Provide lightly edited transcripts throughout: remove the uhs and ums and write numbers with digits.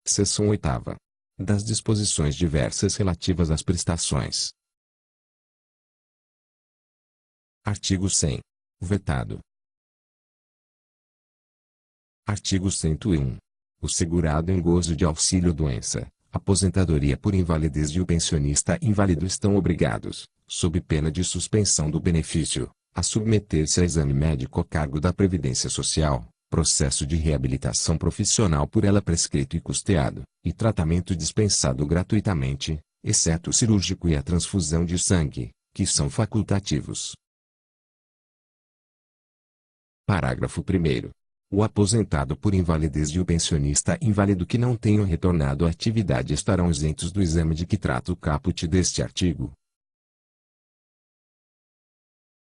Seção 8ª. Das disposições diversas relativas às prestações. Artigo 100. Vetado. Artigo 101. O segurado em gozo de auxílio-doença, aposentadoria por invalidez e o pensionista inválido estão obrigados, sob pena de suspensão do benefício, a submeter-se a exame médico a cargo da Previdência Social, processo de reabilitação profissional por ela prescrito e custeado, e tratamento dispensado gratuitamente, exceto o cirúrgico e a transfusão de sangue, que são facultativos. Parágrafo 1º. O aposentado por invalidez e o pensionista inválido que não tenham retornado à atividade estarão isentos do exame de que trata o caput deste artigo.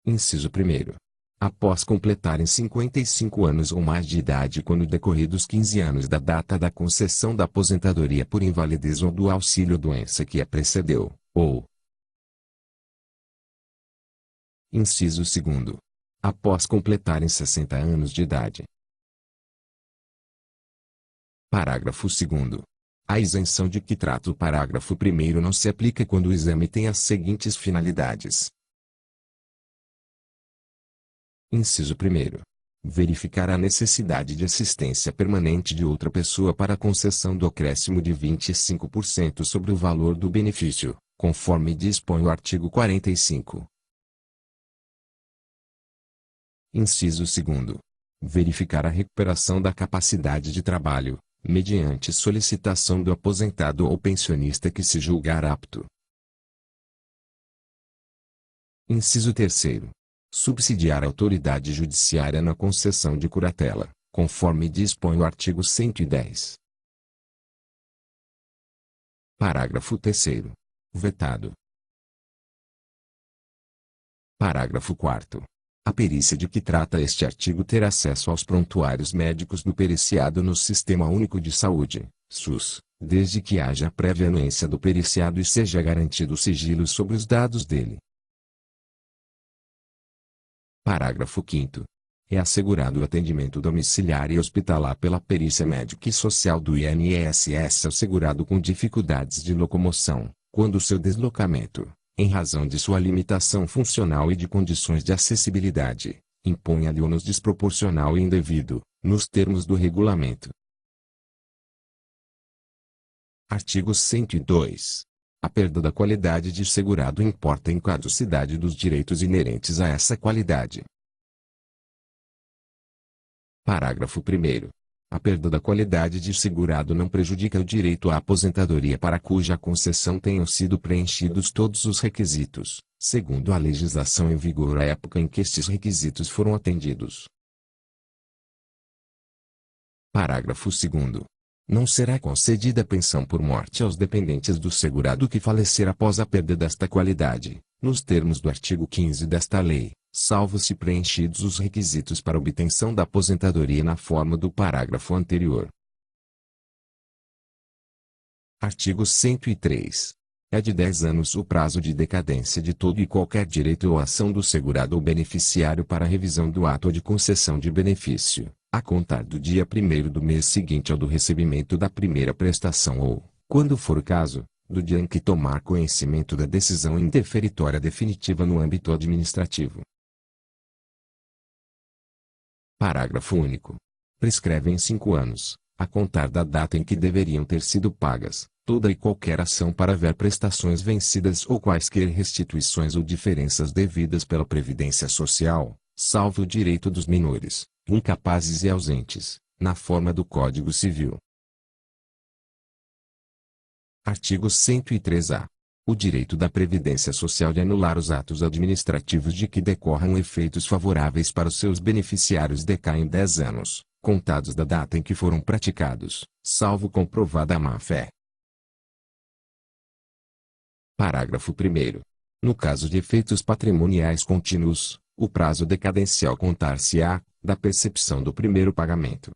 Inciso 1º. Após completarem 55 anos ou mais de idade quando decorridos 15 anos da data da concessão da aposentadoria por invalidez ou do auxílio-doença que a precedeu, ou Inciso 2º. Após completarem 60 anos de idade. Parágrafo 2º. A isenção de que trata o parágrafo 1º não se aplica quando o exame tem as seguintes finalidades. Inciso 1º. Verificar a necessidade de assistência permanente de outra pessoa para a concessão do acréscimo de 25% sobre o valor do benefício, conforme dispõe o artigo 45. Inciso 2º. Verificar a recuperação da capacidade de trabalho, mediante solicitação do aposentado ou pensionista que se julgar apto. Inciso 3º. Subsidiar a autoridade judiciária na concessão de curatela, conforme dispõe o artigo 110. Parágrafo 3º. Vetado. Parágrafo 4º. A perícia de que trata este artigo terá acesso aos prontuários médicos do periciado no Sistema Único de Saúde, SUS, desde que haja prévia anuência do periciado e seja garantido o sigilo sobre os dados dele. Parágrafo 5º. É assegurado o atendimento domiciliar e hospitalar pela perícia médica e social do INSS ao segurado com dificuldades de locomoção, quando seu deslocamento, em razão de sua limitação funcional e de condições de acessibilidade, imponha-lhe ônus desproporcional e indevido, nos termos do regulamento. Artigo 102. A perda da qualidade de segurado importa em caducidade dos direitos inerentes a essa qualidade. Parágrafo 1º. A perda da qualidade de segurado não prejudica o direito à aposentadoria para cuja concessão tenham sido preenchidos todos os requisitos, segundo a legislação em vigor à época em que estes requisitos foram atendidos. Parágrafo 2º. Não será concedida pensão por morte aos dependentes do segurado que falecer após a perda desta qualidade, nos termos do artigo 15 desta lei, salvo se preenchidos os requisitos para obtenção da aposentadoria na forma do parágrafo anterior. Artigo 103. É de 10 anos o prazo de decadência de todo e qualquer direito ou ação do segurado ou beneficiário para a revisão do ato de concessão de benefício, a contar do dia 1º do mês seguinte ao do recebimento da primeira prestação ou, quando for o caso, do dia em que tomar conhecimento da decisão indeferitória definitiva no âmbito administrativo. Parágrafo único. Prescreve em 5 anos, a contar da data em que deveriam ter sido pagas, toda e qualquer ação para ver prestações vencidas ou quaisquer restituições ou diferenças devidas pela Previdência Social, salvo o direito dos menores, incapazes e ausentes, na forma do Código Civil. Artigo 103-A. O direito da Previdência Social de anular os atos administrativos de que decorram efeitos favoráveis para os seus beneficiários decai em 10 anos, contados da data em que foram praticados, salvo comprovada a má-fé. Parágrafo 1º. No caso de efeitos patrimoniais contínuos, o prazo decadencial contar-se-á, da percepção do primeiro pagamento.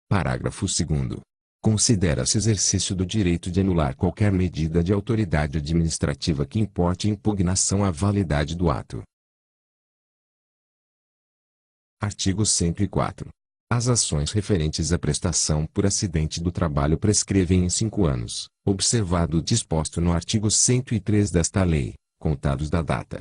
Parágrafo 2º. Considera-se exercício do direito de anular qualquer medida de autoridade administrativa que importe impugnação à validade do ato. Artigo 104. As ações referentes à prestação por acidente do trabalho prescrevem em 5 anos, observado o disposto no artigo 103 desta lei, contados da data.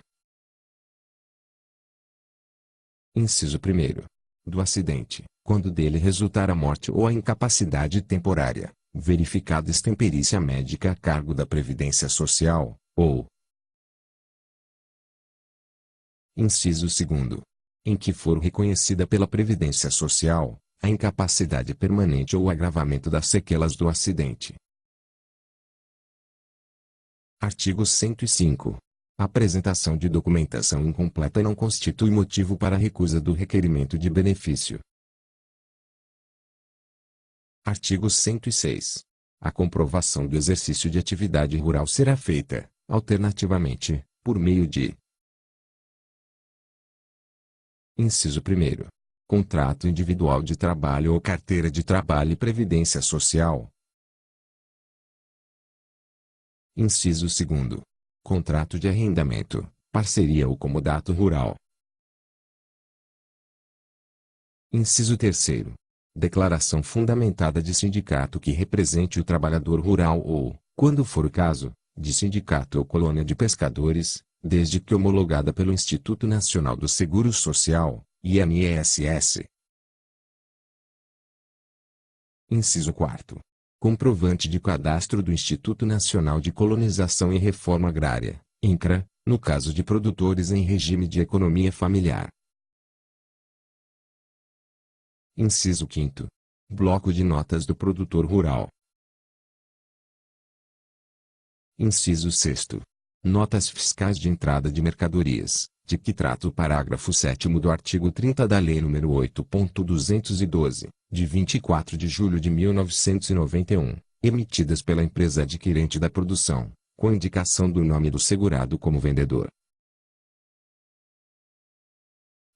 Inciso 1º. Do acidente, quando dele resultar a morte ou a incapacidade temporária, verificada extemperícia médica a cargo da Previdência Social, ou. Inciso 2º. Em que for reconhecida pela Previdência Social, a incapacidade permanente ou o agravamento das sequelas do acidente. Artigo 105. A apresentação de documentação incompleta não constitui motivo para a recusa do requerimento de benefício. Artigo 106. A comprovação do exercício de atividade rural será feita, alternativamente, por meio de: Inciso 1º. Contrato individual de trabalho ou carteira de trabalho e previdência social. Inciso 2º. Contrato de arrendamento, parceria ou comodato rural. Inciso 3º. Declaração fundamentada de sindicato que represente o trabalhador rural ou, quando for o caso, de sindicato ou colônia de pescadores, desde que homologada pelo Instituto Nacional do Seguro Social, INSS. Inciso 4º. Comprovante de cadastro do Instituto Nacional de Colonização e Reforma Agrária, INCRA, no caso de produtores em regime de economia familiar. Inciso 5º. Bloco de notas do produtor rural. Inciso 6º. Notas fiscais de entrada de mercadorias, de que trata o parágrafo 7º do artigo 30 da Lei nº 8.212, de 24 de julho de 1991, emitidas pela empresa adquirente da produção, com indicação do nome do segurado como vendedor.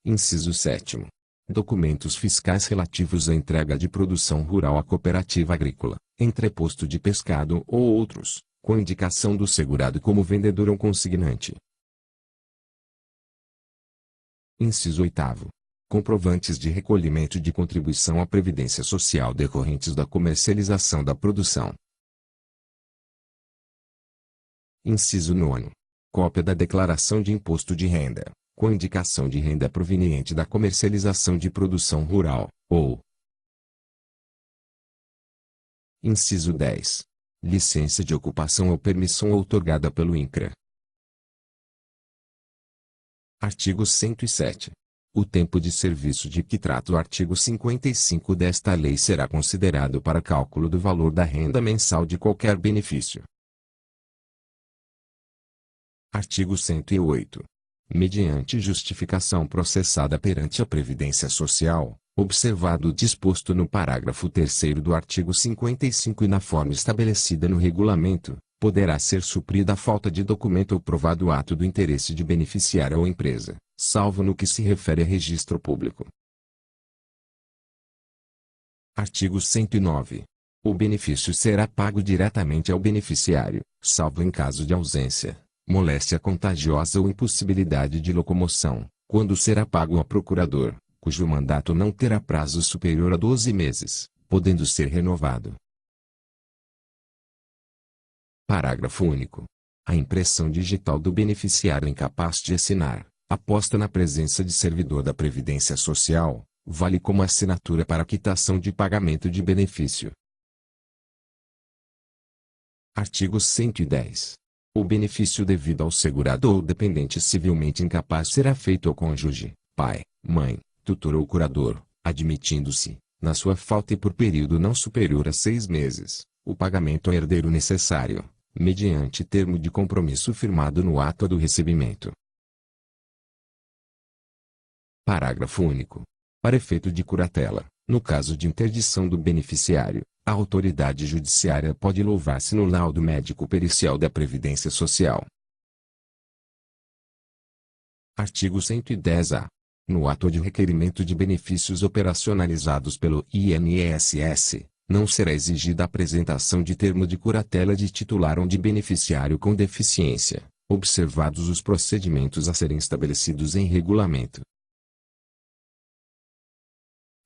Inciso 7º. Documentos fiscais relativos à entrega de produção rural à cooperativa agrícola, entreposto de pescado ou outros, com indicação do segurado como vendedor ou consignante. Inciso 8º. Comprovantes de recolhimento de contribuição à Previdência Social decorrentes da comercialização da produção. Inciso 9º. Cópia da declaração de imposto de renda, com indicação de renda proveniente da comercialização de produção rural, ou. Inciso 10. Licença de ocupação ou permissão outorgada pelo INCRA. Artigo 107. O tempo de serviço de que trata o artigo 55 desta lei será considerado para cálculo do valor da renda mensal de qualquer benefício. Artigo 108. Mediante justificação processada perante a Previdência Social, observado o disposto no parágrafo 3º do artigo 55 e na forma estabelecida no regulamento, poderá ser suprida a falta de documento ou provado ato do interesse de beneficiário ou empresa, salvo no que se refere a registro público. Artigo 109. O benefício será pago diretamente ao beneficiário, salvo em caso de ausência, moléstia contagiosa ou impossibilidade de locomoção, quando será pago ao procurador, cujo mandato não terá prazo superior a 12 meses, podendo ser renovado. Parágrafo único. A impressão digital do beneficiário incapaz de assinar, aposta na presença de servidor da Previdência Social, vale como assinatura para quitação de pagamento de benefício. Artigo 110. O benefício devido ao segurado ou dependente civilmente incapaz será feito ao cônjuge, pai, mãe, tutor ou curador, admitindo-se, na sua falta e por período não superior a 6 meses, o pagamento ao herdeiro necessário, mediante termo de compromisso firmado no ato do recebimento. Parágrafo único. Para efeito de curatela, no caso de interdição do beneficiário, a autoridade judiciária pode louvar-se no laudo médico-pericial da Previdência Social. Artigo 110-A. No ato de requerimento de benefícios operacionalizados pelo INSS, não será exigida a apresentação de termo de curatela de titular ou de beneficiário com deficiência, observados os procedimentos a serem estabelecidos em regulamento.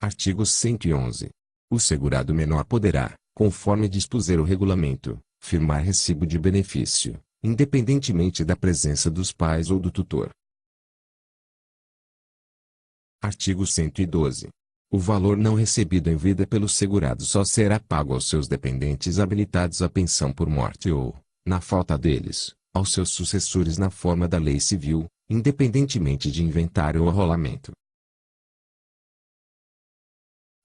Artigo 111. O segurado menor poderá, conforme dispuser o regulamento, firmar recibo de benefício, independentemente da presença dos pais ou do tutor. Artigo 112. O valor não recebido em vida pelo segurado só será pago aos seus dependentes habilitados à pensão por morte ou, na falta deles, aos seus sucessores na forma da lei civil, independentemente de inventário ou arrolamento.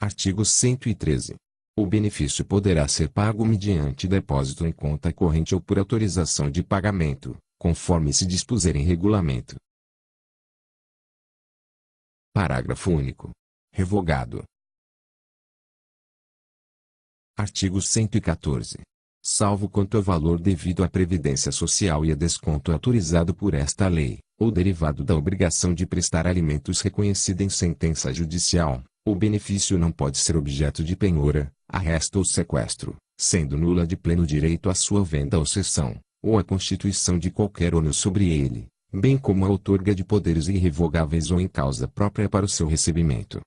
Artigo 113. O benefício poderá ser pago mediante depósito em conta corrente ou por autorização de pagamento, conforme se dispuser em regulamento. Parágrafo único. Revogado. Artigo 114. Salvo quanto ao valor devido à Previdência Social e a desconto autorizado por esta lei, ou derivado da obrigação de prestar alimentos reconhecida em sentença judicial, o benefício não pode ser objeto de penhora, arresto ou sequestro, sendo nula de pleno direito a sua venda ou cessão, ou a constituição de qualquer ônus sobre ele, bem como a outorga de poderes irrevogáveis ou em causa própria para o seu recebimento.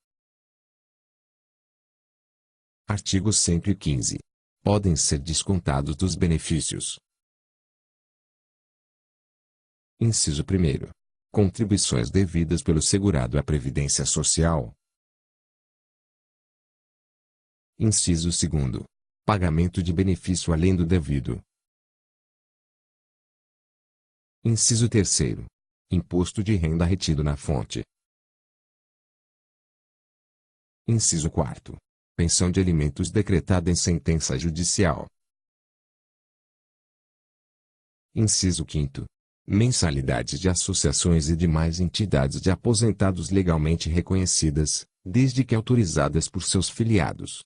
Artigo 115. Podem ser descontados dos benefícios. Inciso 1º. Contribuições devidas pelo segurado à Previdência Social. Inciso 2º. Pagamento de benefício além do devido. Inciso 3º. Imposto de renda retido na fonte. Inciso 4º. Pensão de alimentos decretada em sentença judicial. Inciso 5º. Mensalidades de associações e demais entidades de aposentados legalmente reconhecidas, desde que autorizadas por seus filiados.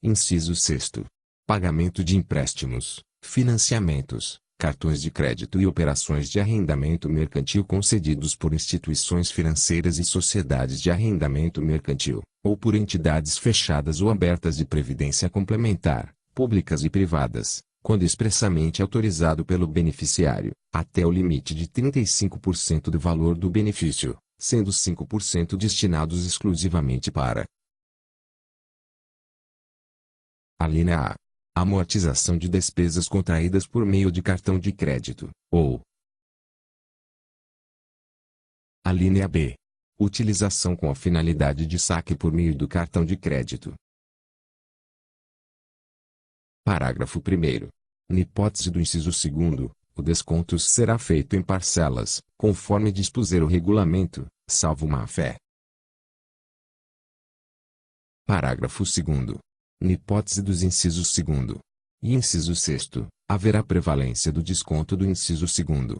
Inciso 6º. Pagamento de empréstimos, financiamentos, cartões de crédito e operações de arrendamento mercantil concedidos por instituições financeiras e sociedades de arrendamento mercantil, ou por entidades fechadas ou abertas de previdência complementar, públicas e privadas, quando expressamente autorizado pelo beneficiário, até o limite de 35% do valor do benefício, sendo 5% destinados exclusivamente para: alínea A. Amortização de despesas contraídas por meio de cartão de crédito, ou alínea B. Utilização com a finalidade de saque por meio do cartão de crédito. Parágrafo 1º. Na hipótese do inciso 2º, o desconto será feito em parcelas, conforme dispuser o regulamento, salvo má-fé. Parágrafo 2º. Na hipótese dos incisos 2º e inciso 6º, haverá prevalência do desconto do inciso 2º.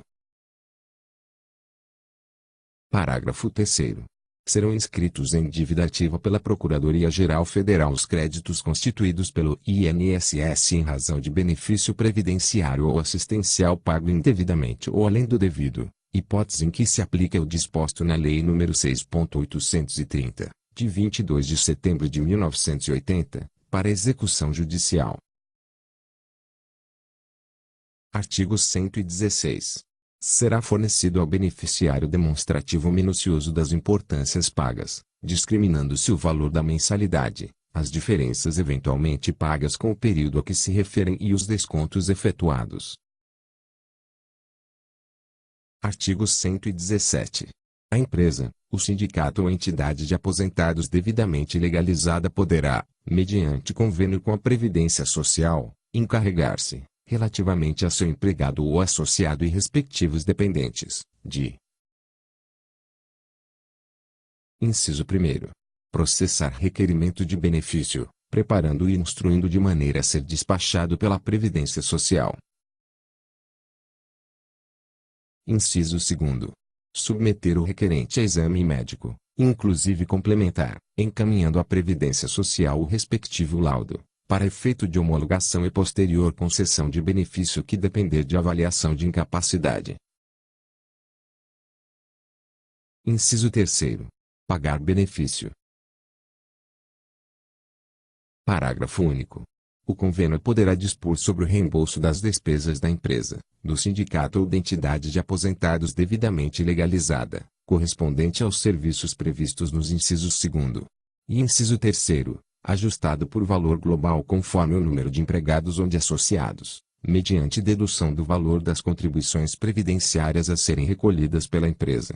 Parágrafo 3º. Serão inscritos em dívida ativa pela Procuradoria-Geral Federal os créditos constituídos pelo INSS em razão de benefício previdenciário ou assistencial pago indevidamente ou além do devido, hipótese em que se aplica o disposto na Lei nº 6.830, de 22 de setembro de 1980, para execução judicial. Artigo 116. Será fornecido ao beneficiário demonstrativo minucioso das importâncias pagas, discriminando-se o valor da mensalidade, as diferenças eventualmente pagas com o período a que se referem e os descontos efetuados. Artigo 117. A empresa, o sindicato ou entidade de aposentados devidamente legalizada poderá, mediante convênio com a Previdência Social, encarregar-se, relativamente a seu empregado ou associado e respectivos dependentes, de: inciso 1º. Processar requerimento de benefício, preparando e instruindo de maneira a ser despachado pela Previdência Social. Inciso 2º. Submeter o requerente a exame médico, inclusive complementar, encaminhando à Previdência Social o respectivo laudo, para efeito de homologação e posterior concessão de benefício que depender de avaliação de incapacidade. Inciso 3º. Pagar benefício. Parágrafo único. O convênio poderá dispor sobre o reembolso das despesas da empresa, do sindicato ou da entidade de aposentados devidamente legalizada, correspondente aos serviços previstos nos incisos 2º e inciso 3º, ajustado por valor global conforme o número de empregados ou de associados, mediante dedução do valor das contribuições previdenciárias a serem recolhidas pela empresa.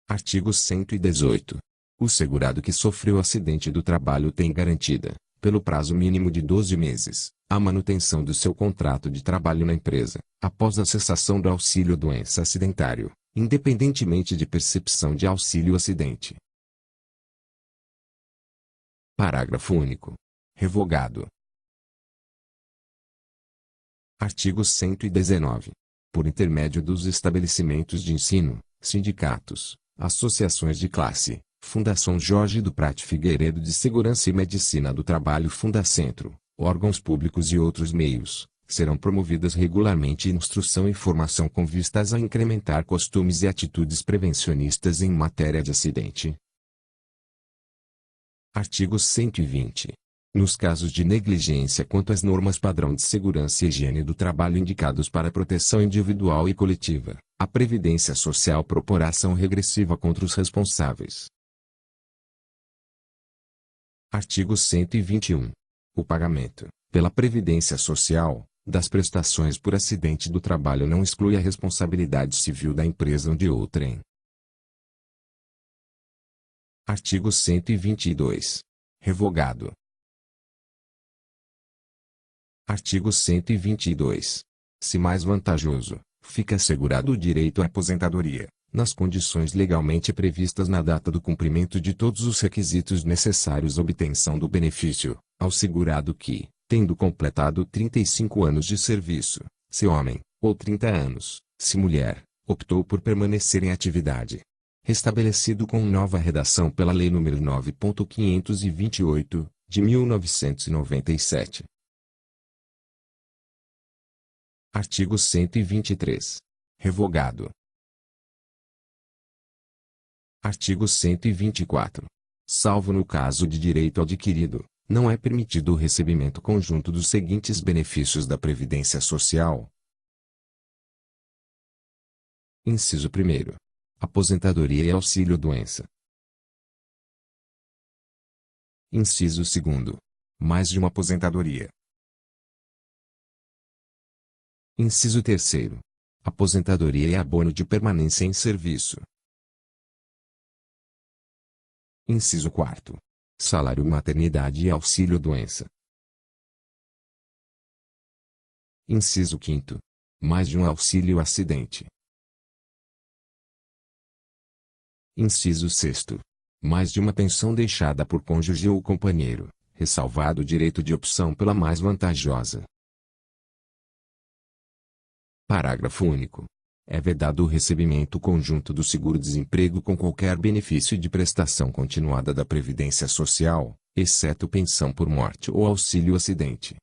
Artigo 118. O segurado que sofreu acidente do trabalho tem garantida, pelo prazo mínimo de 12 meses, a manutenção do seu contrato de trabalho na empresa, após a cessação do auxílio-doença acidentário, independentemente de percepção de auxílio-acidente. Parágrafo único. Revogado. Artigo 119. Por intermédio dos estabelecimentos de ensino, sindicatos, associações de classe, Fundação Jorge do Prat Figueiredo de Segurança e Medicina do Trabalho Fundacentro, órgãos públicos e outros meios, serão promovidas regularmente instrução e formação com vistas a incrementar costumes e atitudes prevencionistas em matéria de acidente. Artigo 120. Nos casos de negligência quanto às normas padrão de segurança e higiene do trabalho indicados para proteção individual e coletiva, a Previdência Social proporá ação regressiva contra os responsáveis. Artigo 121. O pagamento, pela Previdência Social, das prestações por acidente do trabalho não exclui a responsabilidade civil da empresa ou de outrem. Artigo 122. Revogado. Artigo 122. Se mais vantajoso, fica assegurado o direito à aposentadoria, nas condições legalmente previstas na data do cumprimento de todos os requisitos necessários à obtenção do benefício, ao segurado que, tendo completado 35 anos de serviço, se homem, ou 30 anos, se mulher, optou por permanecer em atividade. Restabelecido com nova redação pela Lei nº 9.528, de 1997. Artigo 123. Revogado. Artigo 124. Salvo no caso de direito adquirido, não é permitido o recebimento conjunto dos seguintes benefícios da Previdência Social. Inciso 1º. Aposentadoria e auxílio-doença. Inciso 2º. Mais de uma aposentadoria. Inciso 3º. Aposentadoria e abono de permanência em serviço. Inciso 4º. Salário maternidade e auxílio-doença. Inciso 5º. Mais de um auxílio-acidente. Inciso 6º. Mais de uma pensão deixada por cônjuge ou companheiro, ressalvado o direito de opção pela mais vantajosa. Parágrafo único. É vedado o recebimento conjunto do seguro-desemprego com qualquer benefício de prestação continuada da Previdência Social, exceto pensão por morte ou auxílio-acidente.